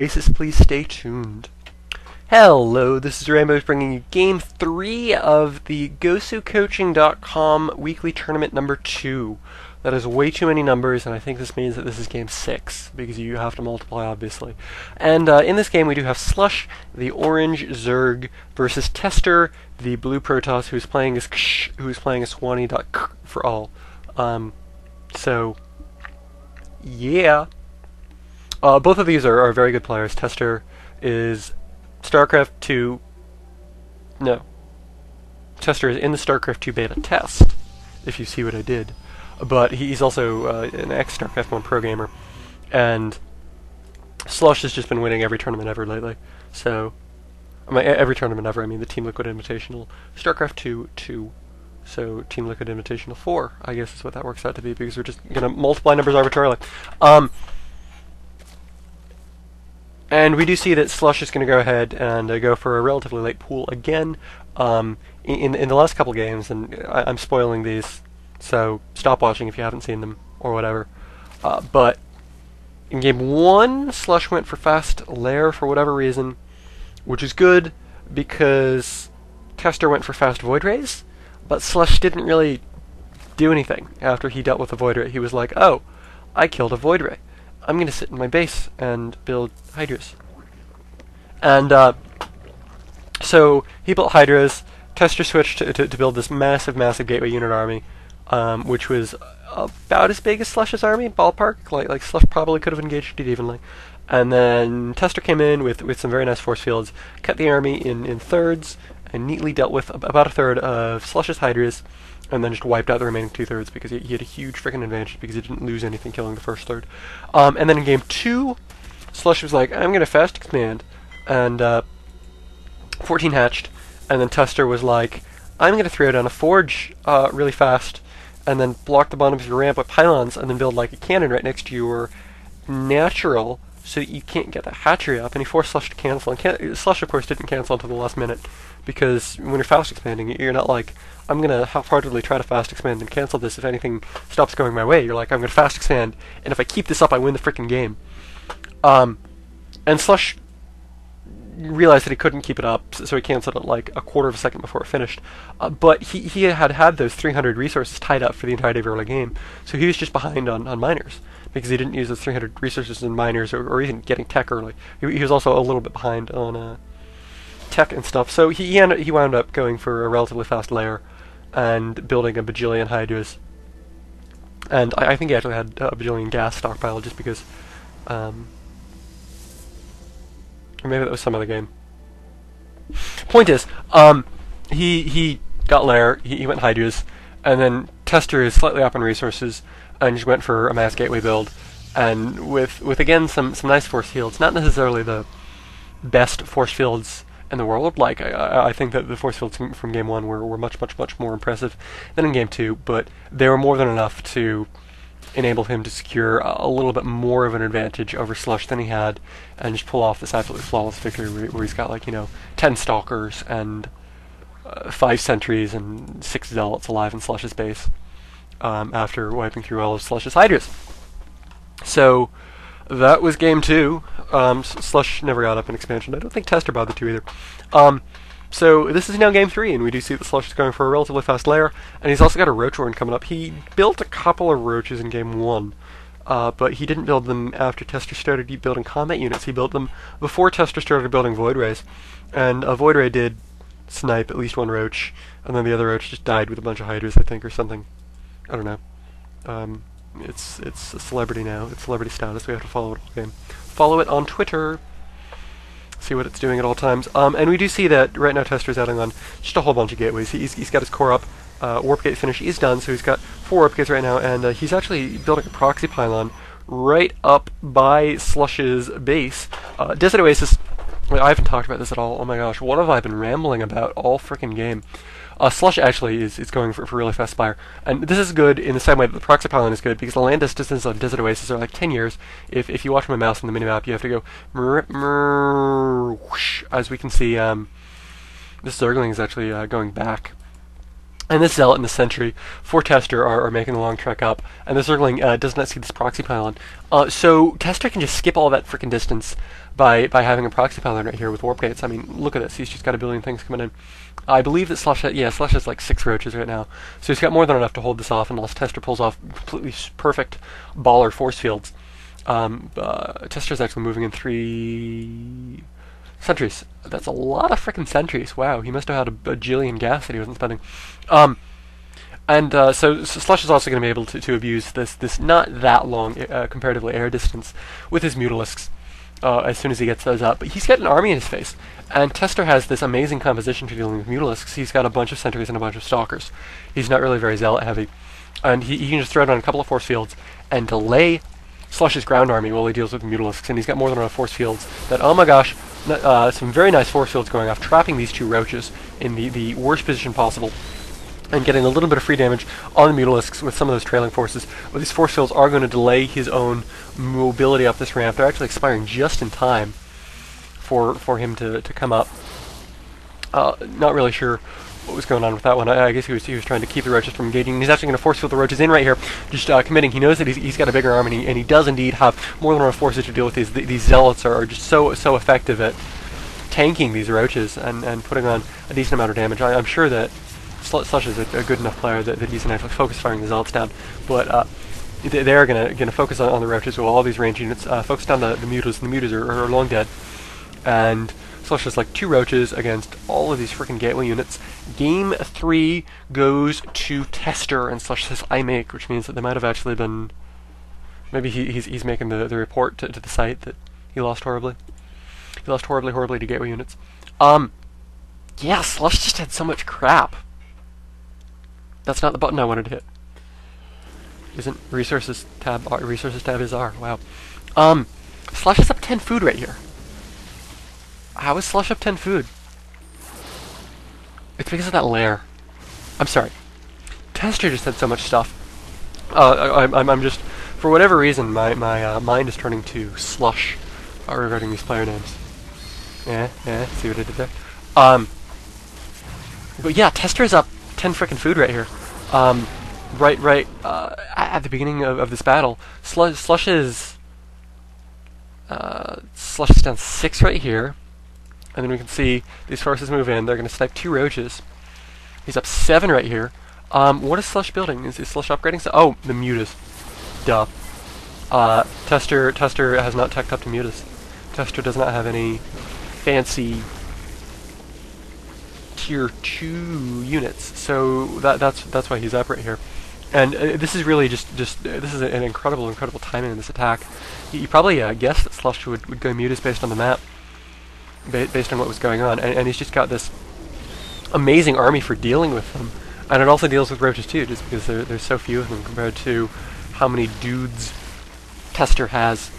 Oasis, please stay tuned. Hello, this is Rainbow bringing you Game 3 of the gosucoaching.com weekly tournament number 2. That is way too many numbers, and I think this means that this is Game 6, because you have to multiply, obviously. And in this game we do have Slush, the orange Zerg, versus Tester, the blue Protoss, who's playing as Ksh, who's playing as Swanee.k for all. So, yeah. Both of these are very good players. Tester is StarCraft 2... No. Tester is in the StarCraft 2 beta test, if you see what I did. But he's also an ex-StarCraft 1 pro gamer. And Slush has just been winning every tournament ever lately. So, every tournament ever, I mean the Team Liquid Invitational. StarCraft 2, 2. So, Team Liquid Invitational 4, I guess is what that works out to be, because we're just going to multiply numbers arbitrarily. And we do see that Slush is going to go ahead and go for a relatively late pool again in the last couple games, and I'm spoiling these, so stop watching if you haven't seen them, or whatever. But in Game 1, Slush went for Fast Lair for whatever reason, which is good, because Tester went for Fast Void Rays, but Slush didn't really do anything after he dealt with the Void Ray. He was like, oh, I killed a Void Ray. I'm going to sit in my base and build Hydras. And so he built Hydras. Tester switched to build this massive Gateway unit army, which was about as big as Slush's army, ballpark. Like Slush probably could have engaged it evenly. And then Tester came in with some very nice force fields, cut the army in thirds, and neatly dealt with about a third of Slush's Hydras, and then just wiped out the remaining 2/3 because he had a huge freaking advantage because he didn't lose anything killing the first third. And then in Game 2, Slush was like, I'm going to fast expand, and 14 hatched, and then Tester was like, I'm going to throw down a forge really fast, and then block the bottom of your ramp with pylons, and then build like a cannon right next to your natural, so that you can't get the hatchery up. And he forced Slush to cancel, and Slush of course didn't cancel until the last minute, because when you're fast expanding, you're not like, I'm going to half-heartedly try to fast expand and cancel this if anything stops going my way. You're like, I'm going to fast expand, and if I keep this up, I win the frickin' game. And Slush realized that he couldn't keep it up, so he canceled it like a quarter of a second before it finished. But he had those 300 resources tied up for the entirety of early game, so he was just behind on miners, because he didn't use those 300 resources in miners or even getting tech early. He was also a little bit behind on tech and stuff, so he wound up going for a relatively fast layer and building a bajillion Hydras. And I think he actually had a bajillion gas stockpile just because, or maybe that was some other game. Point is, he got lair, he went Hydras, and then Tester is slightly up on resources, and just went for a mass gateway build, and with again some nice force fields, not necessarily the best force fields in the world. Like, I think that the force fields from Game 1 were much more impressive than in Game 2, but they were more than enough to enable him to secure a little bit more of an advantage over Slush than he had, and just pull off this absolutely flawless victory where he's got, like, 10 Stalkers and 5 Sentries and 6 Zealots alive in Slush's base, after wiping through all of Slush's Hydras. So that was Game 2. Slush never got up in expansion. I don't think Tester bothered to either. So this is now Game 3, and we do see that Slush is going for a relatively fast lair, and he's also got a Roach Warren coming up. He built a couple of Roaches in Game 1, but he didn't build them after Tester started building combat units. He built them before Tester started building Void Rays, and a Void Ray did snipe at least one Roach, and then the other Roach just died with a bunch of Hydras, I think, or something. I don't know. It's a celebrity now. It's celebrity status. We have to follow it all game. Follow it on Twitter. See what it's doing at all times. And we do see that right now Tester's adding on just a whole bunch of gateways. He's got his core up. Warp gate finish is done, so he's got 4 warp gates right now, and he's actually building a proxy pylon right up by Slush's base. Desert Oasis. I haven't talked about this at all. Oh my gosh, what have I been rambling about all frickin' game? Slush actually is going for really fast spire. And this is good in the same way that the proxy pylon is good, because the land distances on Desert Oasis are like 10 years. If you watch my mouse on the minimap, you have to go whoosh, as we can see. This Zergling is actually going back And this Zealot and the Sentry for Tester are making the long trek up, and the Zergling does not see this proxy pylon. So Tester can just skip all that freaking distance by having a proxy pylon right here with warp gates. I mean, look at this. He's just got a billion things coming in. I believe that Slush has like 6 roaches right now, so he's got more than enough to hold this off unless Tester pulls off completely perfect baller force fields. Tester's actually moving in 3 sentries. That's a lot of frickin' sentries. Wow, he must have had a bajillion gas that he wasn't spending. So Slush is also going to be able to abuse this not that long comparatively air distance with his Mutalisks as soon as he gets those up. But he's got an army in his face, and Tester has this amazing composition for dealing with Mutalisks. He's got a bunch of sentries and a bunch of stalkers. He's not really very Zealot heavy, and he can just throw down a couple of force fields and delay Slush's ground army while he deals with Mutalisks, and he's got more than enough force fields that, oh my gosh, some very nice force fields going off, trapping these 2 roaches in the worst position possible, and getting a little bit of free damage on the Mutalisks with some of those trailing forces. But these force fields are going to delay his own mobility up this ramp. They're actually expiring just in time for him to come up. Not really sure what was going on with that one. I guess he was trying to keep the roaches from engaging. And he's actually going to force field the roaches in right here, just committing. He knows that he's got a bigger army, and he does indeed have more than enough forces to deal with these. These Zealots are just so effective at tanking these roaches and putting on a decent amount of damage. I'm sure that Slush is a good enough player that he's going to actually focus firing the Zealots down, but they're going to focus on the roaches with all these range units, focus down the mutas, and the mutas are long dead. And Slush has like 2 roaches against all of these freaking gateway units. Game 3 goes to Tester, and Slush says I make, which means that they might have actually been, maybe he's making the report to the site that he lost horribly. He lost horribly to gateway units. Yeah, Slush just had so much crap. That's not the button I wanted to hit. Isn't resources tab is R? Wow. Slush is up 10 food right here. How is Slush up 10 food? It's because of that lair. I'm sorry. Tester just had so much stuff. I'm just, for whatever reason, my mind is turning to Slush regarding these player names. Yeah, see what I did there? But yeah, Tester is up 10 frickin' food right here. Right at the beginning of this battle. Slush is down 6 right here. And then we can see these forces move in. They're going to snipe 2 roaches. He's up 7 right here. What is Slush building? Is Slush upgrading? Oh, the mutas. Duh. Tester has not teched up to mutas. Tester does not have any fancy tier 2 units, so that's why he's up right here. And this is really just this is an incredible timing in this attack. You probably guessed that Slush would go mutas based on the map, based on what was going on, and he's just got this amazing army for dealing with them, and it also deals with roaches too, just because there's so few of them compared to how many dudes Tester has.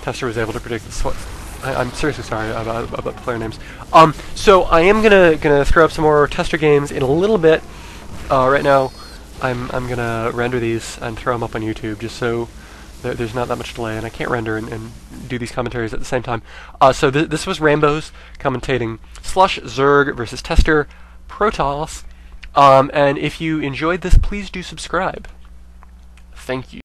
Tester was able to predict this. I'm seriously sorry about the player names. So I am gonna throw up some more Tester games in a little bit. Right now, I'm gonna render these and throw them up on YouTube, just so there's not that much delay, and I can't render and do these commentaries at the same time. So this was Rambos commentating Slush Zerg versus Tester Protoss. And if you enjoyed this, please do subscribe. Thank you.